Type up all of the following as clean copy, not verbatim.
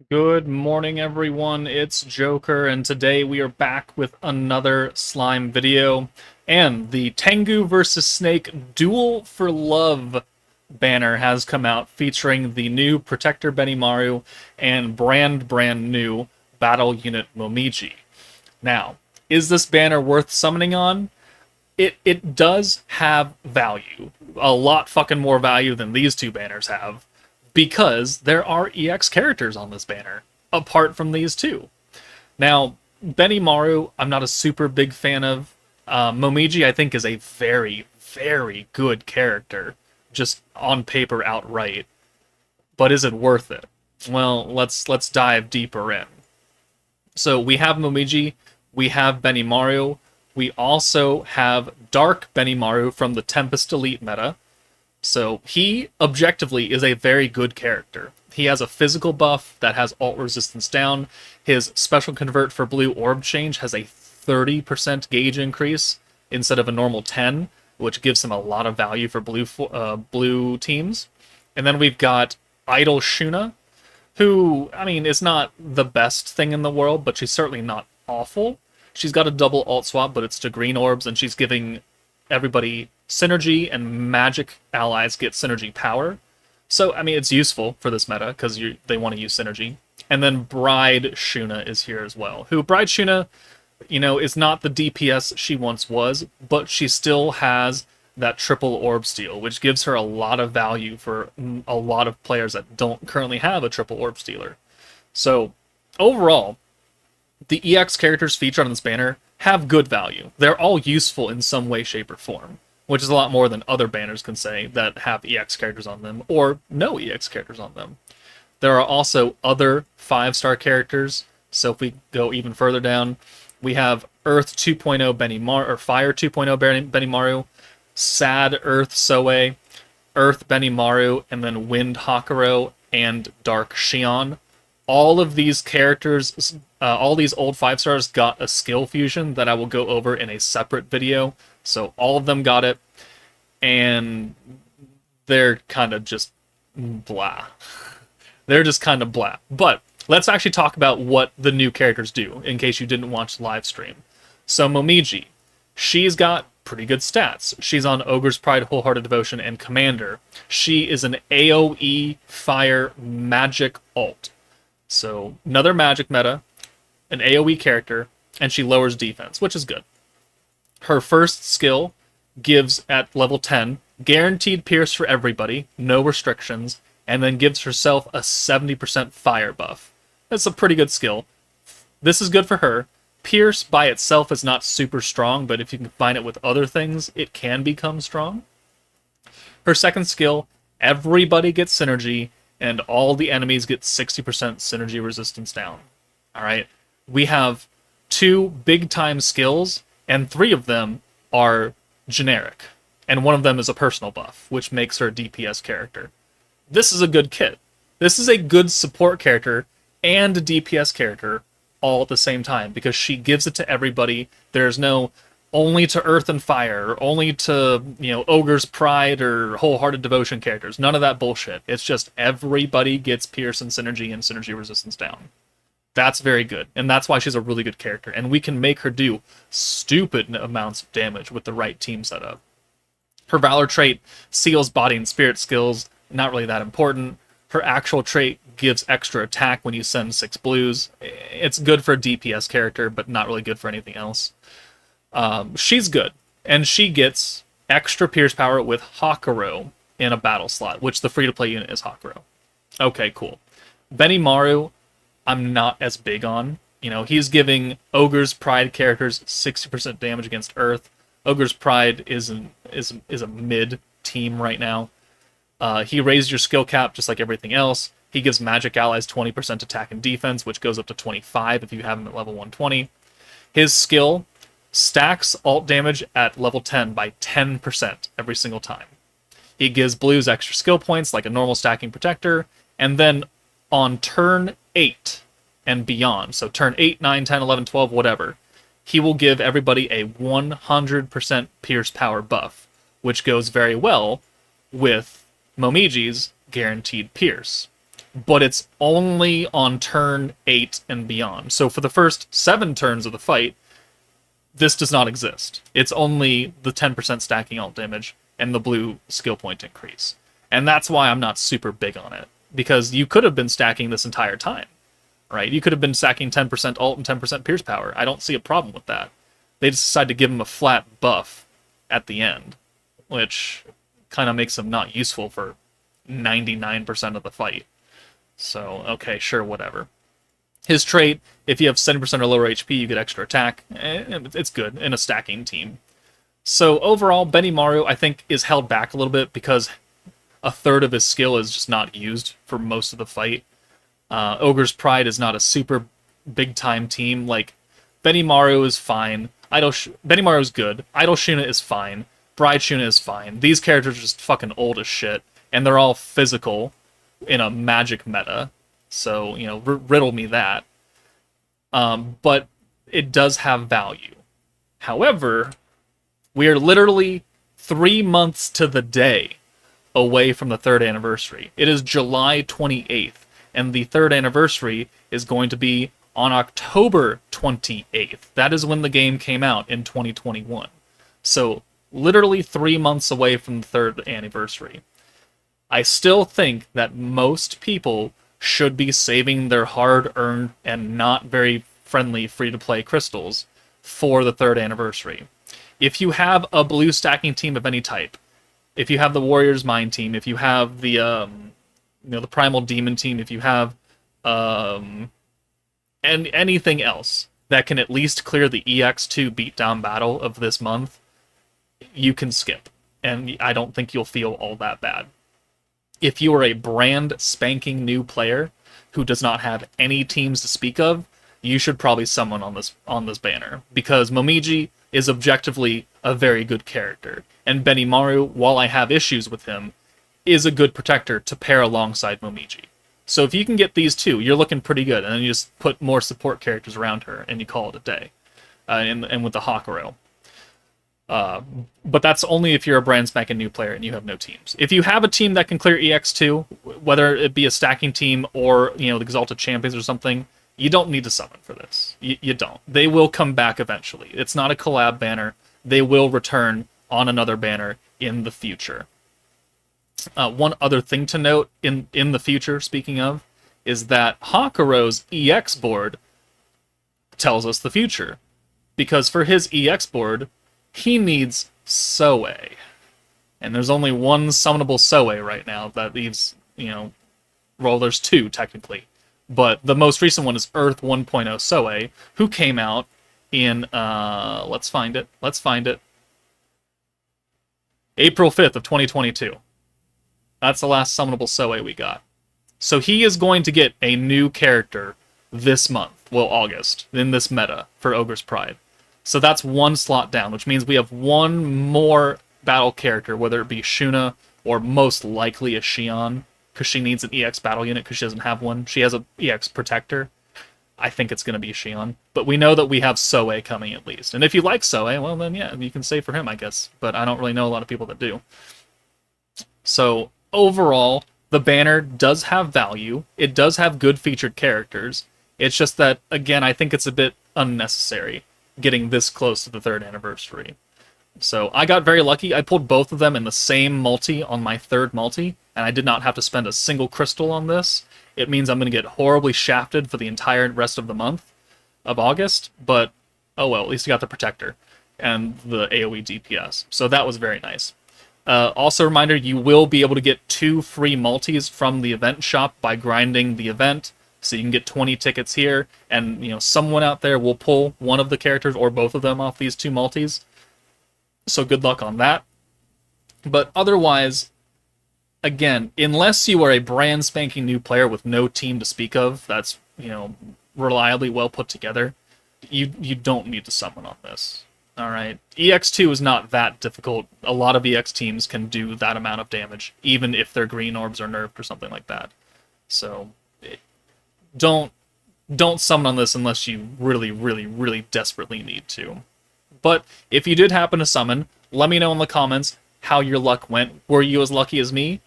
Good morning, everyone. It's Joker, and today we are back with another slime video. And the Tengu vs. Snake Duel for Love banner has come out, featuring the new Protector Benimaru and brand new Battle Unit Momiji. Now, is this banner worth summoning on? It does have value. A lot fucking more value than these two banners have, because there are EX characters on this banner, apart from these two. Now, Benimaru, I'm not a super big fan of. Momiji, I think, is a very good character, just on paper outright. But is it worth it? Well, let's dive deeper in. So we have Momiji, we have Benimaru, we also have Dark Benimaru from the Tempest Elite meta. So he, objectively, is a very good character. He has a physical buff that has alt resistance down. His special convert for blue orb change has a 30% gauge increase instead of a normal 10, which gives him a lot of value for blue teams. And then we've got Idol Shuna, who, I mean, is not the best thing in the world, but she's certainly not awful. She's got a double alt swap, but it's to green orbs, and she's giving everybody synergy, and magic allies get synergy power. So, I mean, it's useful for this meta, because they want to use synergy. And then Bride Shuna is here as well, who Bride Shuna, is not the DPS she once was, but she still has that triple orb steal, which gives her a lot of value for a lot of players that don't currently have a triple orb stealer. So, overall, the EX characters featured on this banner have good value. They're all useful in some way, shape, or form, which is a lot more than other banners can say that have EX characters on them, or no EX characters on them. There are also other 5-star characters, so if we go even further down, we have Earth 2.0 Benimaru, or Fire 2.0 Benimaru, Sad Earth Soe, Earth Benimaru, and then Wind Hakuro, and Dark Shion. All of these characters, all these old 5-stars got a skill fusion that I will go over in a separate video. So all of them got it, and they're kind of just blah. They're just kind of blah. But let's actually talk about what the new characters do, in case you didn't watch the live stream. So Momiji, she's got pretty good stats. She's on Ogre's Pride, Wholehearted Devotion, and Commander. She is an AoE fire magic alt. So another magic meta, an AoE character, and she lowers defense, which is good. Her first skill gives, at level 10, guaranteed pierce for everybody, no restrictions, and then gives herself a 70% fire buff. That's a pretty good skill. This is good for her. Pierce by itself is not super strong, but if you can combine it with other things, it can become strong. Her second skill, everybody gets synergy, and all the enemies get 60% synergy resistance down. Alright? We have 2 big-time skills, and 3 of them are generic. And one of them is a personal buff, which makes her a DPS character. This is a good kit. This is a good support character and a DPS character all at the same time, because she gives it to everybody. There's no only to Earth and Fire, or only to, Ogre's Pride or Wholehearted Devotion characters. None of that bullshit. It's just everybody gets Pierce and Synergy and Synergy Resistance down. That's very good, and that's why she's a really good character, and we can make her do stupid amounts of damage with the right team setup. Her Valor trait seals body and spirit skills, not really that important. Her actual trait gives extra attack when you send 6 blues. It's good for a DPS character, but not really good for anything else. She's good, and she gets extra pierce power with Hakuro in a battle slot, which the free-to-play unit is Hakuro. Okay, cool. Benimaru, I'm not as big on. He's giving Ogre's Pride characters 60% damage against Earth. Ogre's Pride is a mid team right now. He raised your skill cap just like everything else. He gives magic allies 20% attack and defense, which goes up to 25 if you have him at level 120. His skill stacks alt damage at level 10 by 10% every single time. He gives blues extra skill points like a normal stacking protector, and then on turn 8 and beyond, so turn 8, 9, 10, 11, 12, whatever, he will give everybody a 100% pierce power buff, which goes very well with Momiji's guaranteed pierce. but it's only on turn 8 and beyond. So for the first 7 turns of the fight, this does not exist. It's only the 10% stacking alt damage and the blue skill point increase. And that's why I'm not super big on it, because you could have been stacking this entire time, right? You could have been stacking 10% ult and 10% pierce power. I don't see a problem with that. They just decided to give him a flat buff at the end, which kind of makes him not useful for 99% of the fight. So, okay, sure, whatever. His trait, if you have 70% or lower HP, you get extra attack. It's good in a stacking team. So overall, Benimaru, I think, is held back a little bit because a third of his skill is just not used for most of the fight. Ogre's Pride is not a super big-time team. Like, Benimaru is fine. Benimaru is good. Idol Shuna is fine. Bride Shuna is fine. These characters are just fucking old as shit, and they're all physical in a magic meta. So, you know, riddle me that. But it does have value. However, we are literally 3 months to the day away from the 3rd anniversary. It is July 28th, and the 3rd anniversary is going to be on October 28th. That is when the game came out in 2021. So, literally 3 months away from the 3rd anniversary. I still think that most people should be saving their hard-earned and not very friendly free-to-play crystals for the 3rd anniversary. If you have a blue stacking team of any type, if you have the Warriors Mind team, if you have the the Primal Demon team, if you have and anything else that can at least clear the EX2 beatdown battle of this month, you can skip, and I don't think you'll feel all that bad. If you are a brand spanking new player who does not have any teams to speak of, you should probably summon on this banner, because Momiji is objectively a very good character, and Benimaru, while I have issues with him, is a good protector to pair alongside Momiji. So if you can get these two, you're looking pretty good, and then you just put more support characters around her, and you call it a day. And with the Hakuro. But that's only if you're a brand spanking new player and you have no teams. If you have a team that can clear EX2, whether it be a stacking team or, you know, the Exalted Champions or something, you don't need to summon for this. You don't. They will come back eventually. It's not a collab banner. They will return on another banner in the future. One other thing to note in the future, speaking of, is that Hakuro's EX board tells us the future. Because for his EX board, he needs Soe. And there's only one summonable Soe right now that leaves, you know, well, there's two technically. But the most recent one is Earth 1.0 Soe, who came out in, let's find it. April 5th of 2022. That's the last summonable Soe we got. So he is going to get a new character this month, well, August, in this meta for Ogre's Pride. So that's one slot down, which means we have one more battle character, whether it be Shuna or most likely a Xion, because she needs an EX battle unit because she doesn't have one. She has an EX protector. I think it's going to be a Xion. But we know that we have Soe coming at least. And if you like Soe, well then yeah, you can save for him, I guess. But I don't really know a lot of people that do. So overall, the banner does have value. It does have good featured characters. It's just that, again, I think it's a bit unnecessary getting this close to the 3rd anniversary. So I got very lucky. I pulled both of them in the same multi on my 3rd multi, and I did not have to spend a single crystal on this. It means I'm going to get horribly shafted for the entire rest of the month of August, but oh well, at least I got the protector and the AoE DPS. So that was very nice. Also a reminder, you will be able to get 2 free multis from the event shop by grinding the event. So you can get 20 tickets here, and you know someone out there will pull one of the characters or both of them off these 2 multis. So good luck on that. But otherwise, again, unless you are a brand spanking new player with no team to speak of, that's, you know, reliably well put together, you don't need to summon on this. Alright, EX2 is not that difficult. A lot of EX teams can do that amount of damage, even if their green orbs are nerfed or something like that. So don't summon on this unless you really desperately need to. But if you did happen to summon, let me know in the comments how your luck went. Were you as lucky as me?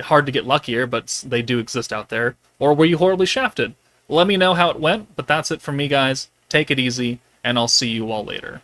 hard to get luckier, but they do exist out there. Or were you horribly shafted? Let me know how it went, but that's it from me, guys. Take it easy, and I'll see you all later.